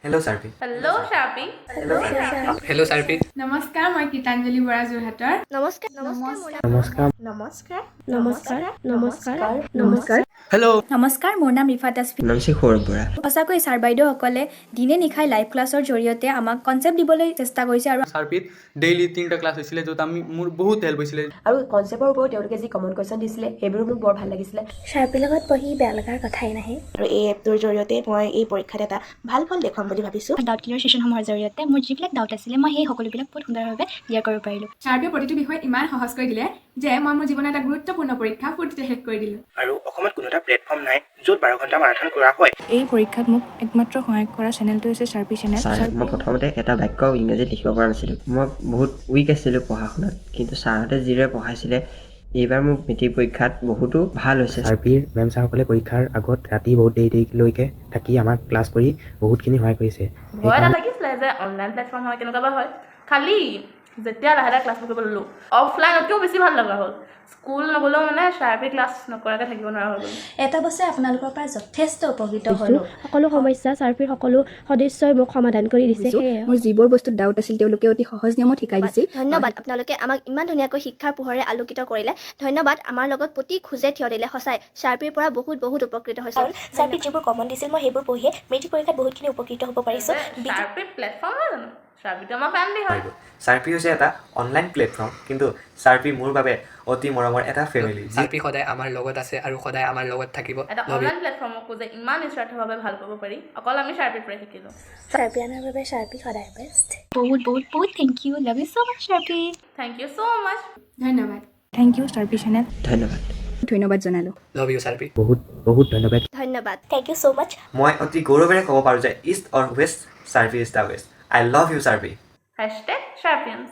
Hello, Sharpy. Hello, Sharpy. Hello, Sharpy. নমস্কাৰ মই গীতাঞ্জলি বৰা যোৰহাটৰ নমস্কাৰ Hello. নমস্কাৰ মোৰ নাম ৰিফাত আছফি নামছি সৌৰভ বৰা। সঁচাকৈ ছাৰ বাইদেউসকলে দিনে নিশাই লাইভ ক্লাছৰ জৰিয়তে আমাক কনচেপ্ট দিবলৈ চেষ্টা কৰিছে আৰু Sharpyত ডেইলি 3টা ক্লাছ হৈছিলে য'ত মোৰ বহুত হেল্প হৈছিলে আৰু কনচেপ্টৰ ওপৰত তেওঁলোকে যি কমন কুৱেশ্যন দিছিলে সেইবোৰ মোক বৰ ভাল লাগিছিলে শাৰ্পিৰ লগত পঢ়ি বেয়া লগাৰ কথাই নাহে আৰু এই এপটোৰ জৰিয়তে মই এই পৰীক্ষাত এটা ভাল ফল দেখুৱাম বুলি ভাবিছোঁ ডাউট ক্লিয়াৰ ছেশ্যনসমূহৰ জৰিয়তে মোৰ যিবিলাক ডাউট আছিলে মই সেই সকলোবিলাক বহুত সুন্দৰভাৱে ক্লিয়াৰ কৰিব পাৰিলোঁ শাৰ্পিয়ে প্ৰতিটো বিষয় ইমান সহজ কৰি দিলে যে মই মোৰ জীৱনৰ এটা গুৰুত্বপূৰ্ণ পৰীক্ষা ফূৰ্তিতে শেষ কৰি দিলোঁ আৰু অসমত কোনো এটা প্লেটফৰ্ম নাই য'ত 12 ঘণ্টা মাৰাথন কৰা হয় এই পৰীক্ষাত মোক একমাত্ৰ সহায় কৰা চেনেলটো হৈছে শাৰ্পি চেনেল মই প্ৰথমতে এটা বাক্য ইংৰাজীত লিখিব পৰা নাছিলোঁ মই বহুত উইক আছিলোঁ পঢ়া শুনাত কিন্তু ছাৰহঁতে যিদৰে পঢ়াইছিলে এইবাৰ মোক মেট্ৰিক পৰীক্ষাত বহুতো ভাল হৈছে শাৰ্পিৰ মেম ছাৰসকলে পৰীক্ষাৰ আগত ৰাতি বহুত দেৰিলৈকে থাকি আমাক ক্লাছ কৰি বহুতখিনি সহায় কৰিছে ভয় এটা লাগিছিলে যে অনলাইন প্লেটফৰ্ম হয় কেনেকুৱা বা হয় খালি যেতিয়া লাহে লাহে ক্লাছবোৰ কৰিব ল'লোঁ অফলাইনতকৈও বেছি ভাল লগা হ'ল স্কুল নগ'লেও মানে শাৰ্পি ক্লাছ নকৰাকৈ থাকিব নোৱাৰা হৈ গ'ল এটা বছৰে আপোনালোকৰ পৰা যথেষ্ট উপকৃত হ'লোঁ সকলো সমস্যা ছাৰ্পিৰ সকলো সদস্যই মোক সমাধান কৰি দিছে মোৰ যিবোৰ বস্তুত ডাউট আছিল তেওঁলোকে অতি সহজ নিয়মত শিকাই দিছিল ধন্যবাদ আপোনালোকে আমাক ইমান ধুনীয়াকৈ শিক্ষাৰ পোহৰে আলোকিত কৰিলে ধন্যবাদ আমাৰ লগত প্ৰতি খোজে থিয় দিলে সঁচাই শাৰ্পিৰ পৰা বহুত উপকৃত হৈছোঁ শাৰ্পিত যিবোৰ কমন দিছিল মই সেইবোৰ পঢ়িয়ে মেট্ৰিক পৰীক্ষাত বহুতখিনি উপকৃত হ'ব পাৰিছোঁ শাৰ্পি প্লেটফৰ্ম হয় জানো শাৰ্পিটো আমাৰ ফেমিলি হয় Sharpy হৈছে এটা অনলাইন প্লেটফৰ্ম কিন্তু Sharpy মোৰ বাবে অতি মৰমৰ এটা ফেমিলি Sharpy সদায় আমাৰ লগত আছে আৰু সদায় আমাৰ লগত থাকিব এটা অনলাইন প্লেটফৰ্মকো যে ইমান নিস্বাৰ্থভাৱে ভাল কৰিব পাৰি অকল আমি শাৰ্পিৰ পৰাই শিকিলোঁ শাৰ্পিয়ানৰ বাবে শাৰ্পি সদায় বেষ্ট বহুত thank you love you so' much শাৰ্পি থেংক ইউ ছ' মাছ ধন্যবাদ থেংক ইউ শাৰ্পি চেনেল ধন্যবাদ ধন্যবাদ জনালোঁ লাভ ইউ Sharpy বহুত ধন্যবাদ ধন্যবাদ থেংক ইউ ছ' মাছ মই অতি গৌৰৱেৰে ক'ব পাৰোঁ যে east or west Sharpy is the west I love you Sharpy #Sharpians